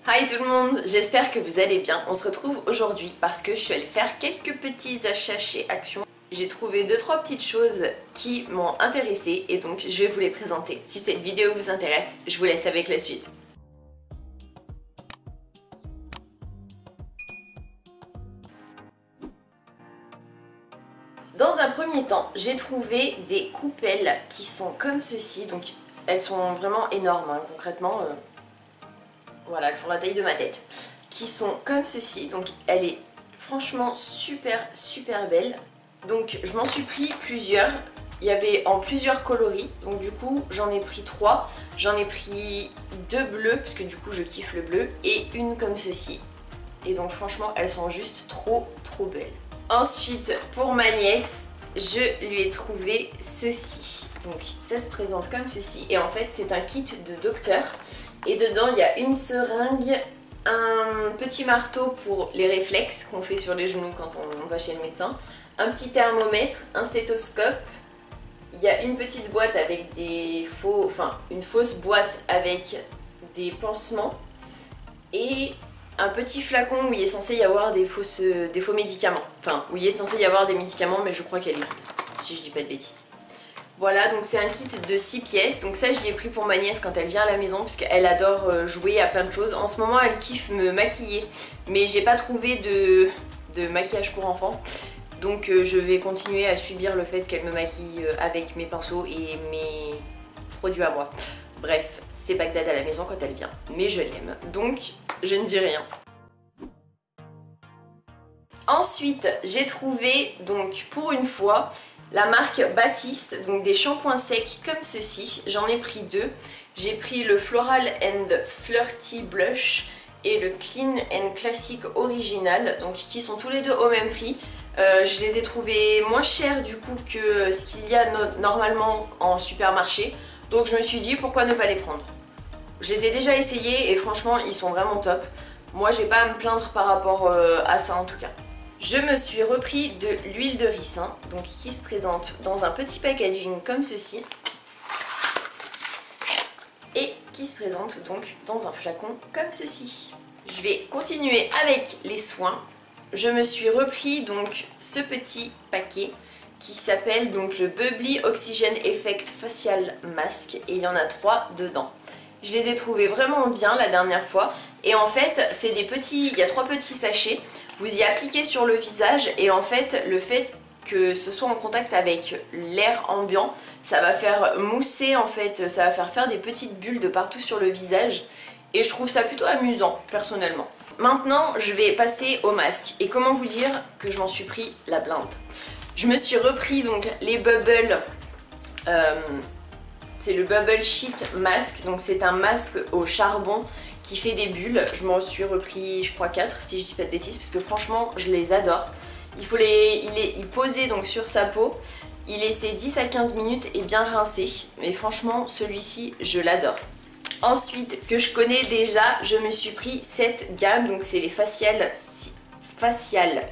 Hi tout le monde, j'espère que vous allez bien. On se retrouve aujourd'hui parce que je suis allée faire quelques petits achats chez Action. J'ai trouvé 2-3 petites choses qui m'ont intéressée et donc je vais vous les présenter. Si cette vidéo vous intéresse, je vous laisse avec la suite. Dans un premier temps, j'ai trouvé des coupelles qui sont comme ceci. Donc elles sont vraiment énormes hein, concrètement. Voilà, elles font la taille de ma tête. Qui sont comme ceci. Donc elle est franchement super belle. Donc je m'en suis pris plusieurs. Il y avait en plusieurs coloris. Donc du coup j'en ai pris 3. J'en ai pris 2 bleus parce que du coup je kiffe le bleu. Et une comme ceci. Et donc franchement elles sont juste trop belles. Ensuite pour ma nièce, je lui ai trouvé ceci. Donc ça se présente comme ceci. Et en fait c'est un kit de docteur. Et dedans il y a une seringue, un petit marteau pour les réflexes qu'on fait sur les genoux quand on va chez le médecin, un petit thermomètre, un stéthoscope, il y a une petite boîte avec une fausse boîte avec des pansements et un petit flacon où il est censé y avoir des faux médicaments. Enfin, où il est censé y avoir des médicaments mais je crois qu'elle est vide, si je dis pas de bêtises. Voilà, donc c'est un kit de 6 pièces, donc ça j'y ai pris pour ma nièce quand elle vient à la maison parce qu'elle adore jouer à plein de choses. En ce moment elle kiffe me maquiller, mais j'ai pas trouvé de maquillage pour enfants. Donc je vais continuer à subir le fait qu'elle me maquille avec mes pinceaux et mes produits à moi. Bref, c'est Bagdad à la maison quand elle vient, mais je l'aime, donc je ne dis rien. Ensuite j'ai trouvé, donc pour une fois, la marque Baptiste, donc des shampoings secs comme ceci. J'en ai pris 2. J'ai pris le Floral and Flirty Blush et le Clean and Classic Original, donc qui sont tous les deux au même prix. Je les ai trouvés moins chers du coup que ce qu'il y a normalement en supermarché. Donc je me suis dit pourquoi ne pas les prendre. Je les ai déjà essayés et franchement ils sont vraiment top. Moi j'ai pas à me plaindre par rapport à ça en tout cas. Je me suis repris de l'huile de ricin, donc qui se présente dans un petit packaging comme ceci. Et qui se présente donc dans un flacon comme ceci. Je vais continuer avec les soins. Je me suis repris donc ce petit paquet qui s'appelle donc le Bubbly Oxygen Effect Facial Mask et il y en a 3 dedans. Je les ai trouvés vraiment bien la dernière fois et en fait c'est des petits, il y a 3 petits sachets, vous y appliquez sur le visage et en fait le fait que ce soit en contact avec l'air ambiant, ça va faire mousser en fait, ça va faire des petites bulles de partout sur le visage et je trouve ça plutôt amusant personnellement. Maintenant je vais passer au masque et comment vous dire que je m'en suis pris la blinde. Je me suis repris donc les Bubble, c'est le Bubble Sheet Mask, donc c'est un masque au charbon qui fait des bulles. Je m'en suis repris je crois 4 si je dis pas de bêtises parce que franchement je les adore. Il est posé donc sur sa peau, il laisse 10 à 15 minutes et bien rincé. Mais franchement celui-ci je l'adore. Ensuite que je connais déjà, je me suis pris cette gamme, donc c'est les Facial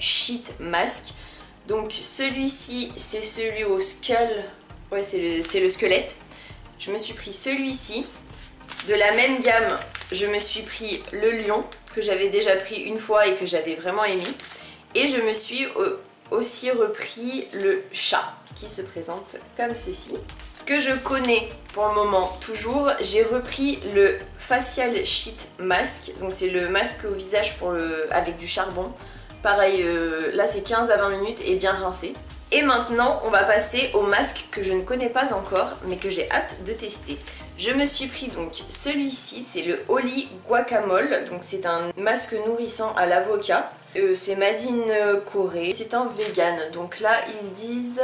Sheet Mask. Donc celui-ci c'est celui au skull, ouais c'est le squelette. Je me suis pris celui-ci. De la même gamme, je me suis pris le lion, que j'avais déjà pris une fois et que j'avais vraiment aimé. Et je me suis aussi repris le chat, qui se présente comme ceci. Que je connais pour le moment toujours, j'ai repris le Facial Sheet Mask. Donc c'est le masque au visage avec du charbon. Pareil, là c'est 15 à 20 minutes et bien rincé. Et maintenant on va passer au masque que je ne connais pas encore mais que j'ai hâte de tester. Je me suis pris donc celui-ci, c'est le Holy Guacamole, donc c'est un masque nourrissant à l'avocat. C'est made in Corée, c'est un vegan, donc là ils disent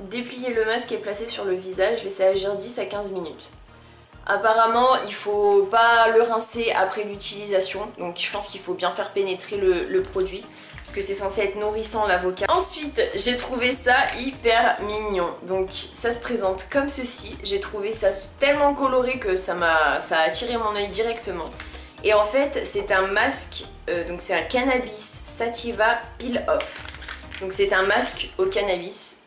déplier le masque et placer sur le visage, laisser agir 10 à 15 minutes. Apparemment il faut pas le rincer après l'utilisation, donc je pense qu'il faut bien faire pénétrer le produit parce que c'est censé être nourrissant l'avocat. Ensuite j'ai trouvé ça hyper mignon, donc ça se présente comme ceci. J'ai trouvé ça tellement coloré que ça a attiré mon œil directement. Et en fait c'est un masque, donc c'est un Cannabis Sativa Peel Off. Donc c'est un masque au cannabis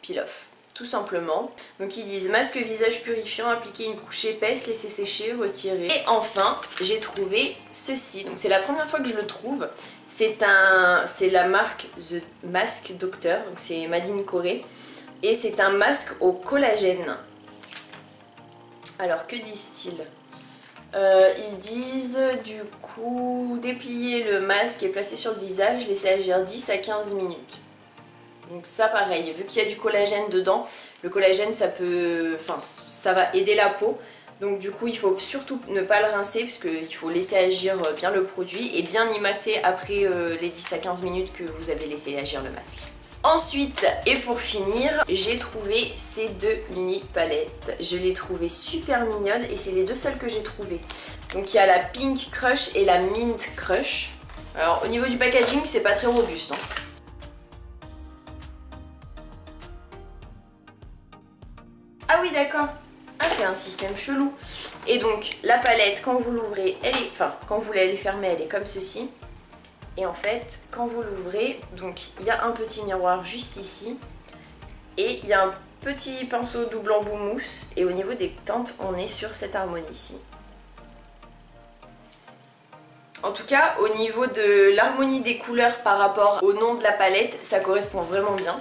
peel off, tout simplement. Donc ils disent masque visage purifiant, appliquer une couche épaisse, laisser sécher, retirer. Et enfin j'ai trouvé ceci, donc c'est la première fois que je le trouve. C'est la marque The Mask Doctor, donc c'est Made in Corée. Et c'est un masque au collagène. Alors que disent-ils? Ils disent du coup déplier le masque et placer sur le visage, laisser agir 10 à 15 minutes. Donc ça pareil, vu qu'il y a du collagène dedans, le collagène ça va aider la peau. Donc du coup il faut surtout ne pas le rincer puisqu'il faut laisser agir bien le produit et bien y masser après les 10 à 15 minutes que vous avez laissé agir le masque. Ensuite, et pour finir, j'ai trouvé ces deux mini palettes. Je les trouvais super mignonnes et c'est les deux seules que j'ai trouvées. Donc il y a la Pink Crush et la Mint Crush. Alors au niveau du packaging, c'est pas très robuste. Ah oui d'accord. Ah c'est un système chelou. Et donc la palette, quand vous l'ouvrez, quand vous l'allez fermer, elle est comme ceci. Et en fait, quand vous l'ouvrez, donc il y a un petit miroir juste ici. Et il y a un petit pinceau double embout mousse. Et au niveau des teintes, on est sur cette harmonie-ci. En tout cas, au niveau de l'harmonie des couleurs par rapport au nom de la palette, ça correspond vraiment bien.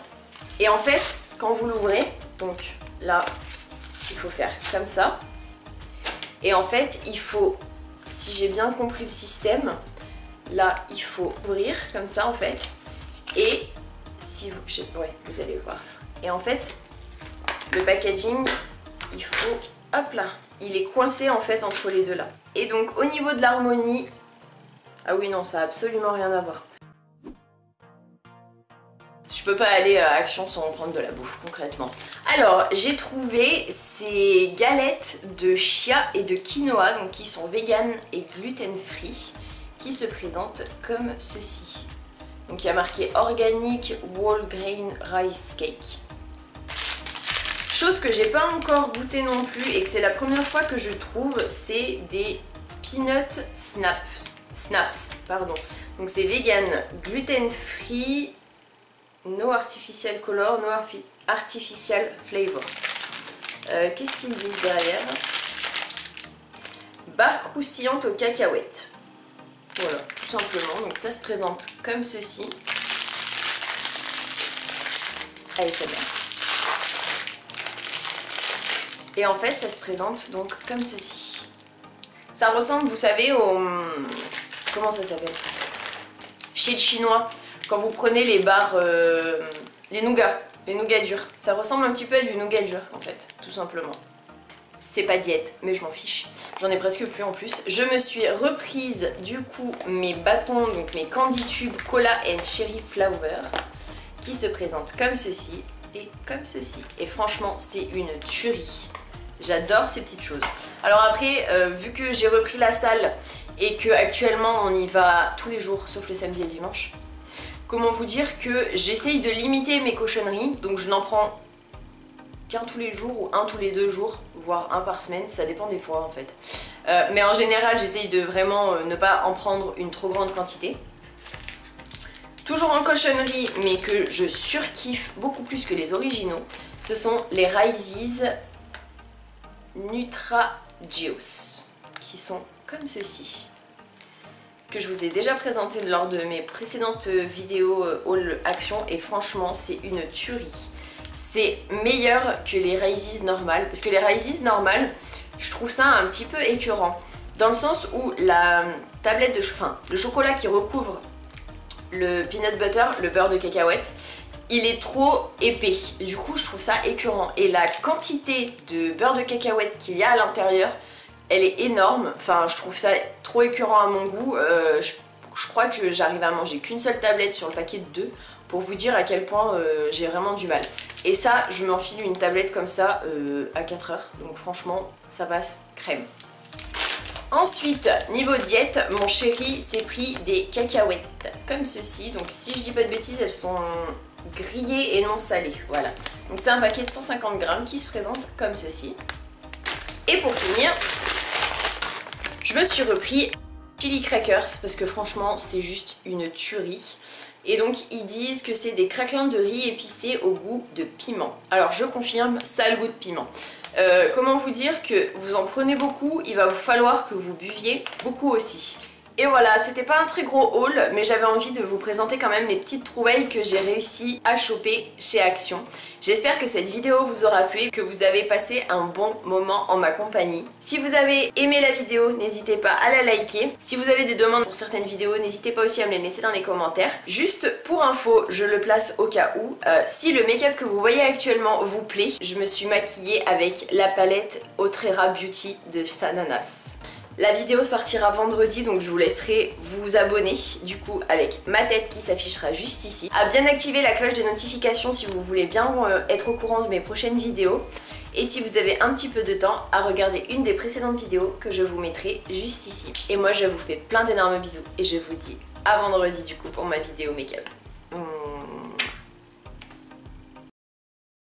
Et en fait, quand vous l'ouvrez, donc là, il faut faire comme ça. Et en fait, il faut, si j'ai bien compris le système, là, il faut ouvrir comme ça en fait. Et si vous... ouais, vous allez voir. Et en fait, le packaging, il faut... Hop là. Il est coincé en fait entre les deux là. Et donc au niveau de l'harmonie... Ah oui non, ça n'a absolument rien à voir. Je peux pas aller à Action sans prendre de la bouffe concrètement. Alors j'ai trouvé ces galettes de chia et de quinoa, donc qui sont vegan et gluten free, qui se présentent comme ceci. Donc il y a marqué Organic Whole Grain Rice Cake. Chose que j'ai pas encore goûté non plus et que c'est la première fois que je trouve, c'est des peanut snaps. Pardon. Donc c'est vegan, gluten free, no artificial color, no artificial flavor. Qu'est-ce qu'ils disent derrière? Barre croustillante aux cacahuètes. Voilà, tout simplement. Donc ça se présente comme ceci. Allez, c'est bien. Et en fait, ça se présente donc comme ceci. Ça ressemble, vous savez, au... Comment ça s'appelle? Chez le chinois, quand vous prenez les barres... les nougats durs. Ça ressemble un petit peu à du nougat dur, en fait, tout simplement. C'est pas diète, mais je m'en fiche. J'en ai presque plus en plus. Je me suis reprise du coup mes bâtons, donc mes Candy Tube Cola and Cherry Flower, qui se présentent comme ceci et comme ceci. Et franchement, c'est une tuerie. J'adore ces petites choses. Alors après, vu que j'ai repris la salle et que actuellement on y va tous les jours, sauf le samedi et le dimanche, comment vous dire que j'essaye de limiter mes cochonneries, donc je n'en prends qu'un tous les jours ou un tous les 2 jours, voire un par semaine, ça dépend des fois en fait. Mais en général, j'essaye de vraiment ne pas en prendre une trop grande quantité. Toujours en cochonnerie, mais que je surkiffe beaucoup plus que les originaux, ce sont les Rises Nutrageos, qui sont comme ceci, que je vous ai déjà présenté lors de mes précédentes vidéos haul action, et franchement c'est une tuerie. C'est meilleur que les Rises normales, parce que les Rises normales, je trouve ça un petit peu écœurant, dans le sens où la tablette de le chocolat qui recouvre le peanut butter, le beurre de cacahuète, il est trop épais, du coup je trouve ça écœurant, et la quantité de beurre de cacahuète qu'il y a à l'intérieur, elle est énorme. Enfin je trouve ça trop écœurant à mon goût. Je crois que j'arrive à manger qu'une seule tablette sur le paquet de 2, pour vous dire à quel point j'ai vraiment du mal. Et ça, je m'enfile une tablette comme ça à 4 heures, donc franchement ça passe crème. Ensuite, niveau diète, mon chéri s'est pris des cacahuètes comme ceci. Donc si je dis pas de bêtises, elles sont grillées et non salées, voilà. Donc c'est un paquet de 150 grammes qui se présente comme ceci. Et pour finir, je me suis repris chili crackers parce que franchement c'est juste une tuerie. Et donc ils disent que c'est des craquelins de riz épicés au goût de piment. Alors je confirme, ça a le goût de piment. Comment vous dire que vous en prenez beaucoup, il va vous falloir que vous buviez beaucoup aussi. Et voilà, c'était pas un très gros haul, mais j'avais envie de vous présenter quand même les petites trouvailles que j'ai réussi à choper chez Action. J'espère que cette vidéo vous aura plu, que vous avez passé un bon moment en ma compagnie. Si vous avez aimé la vidéo, n'hésitez pas à la liker. Si vous avez des demandes pour certaines vidéos, n'hésitez pas aussi à me les laisser dans les commentaires. Juste pour info, je le place au cas où, si le make-up que vous voyez actuellement vous plaît, je me suis maquillée avec la palette Otrera Beauty de Sananas. La vidéo sortira vendredi, donc je vous laisserai vous abonner du coup avec ma tête qui s'affichera juste ici. À bien activer la cloche des notifications si vous voulez bien être au courant de mes prochaines vidéos. Et si vous avez un petit peu de temps, à regarder une des précédentes vidéos que je vous mettrai juste ici. Et moi je vous fais plein d'énormes bisous et je vous dis à vendredi du coup pour ma vidéo make-up.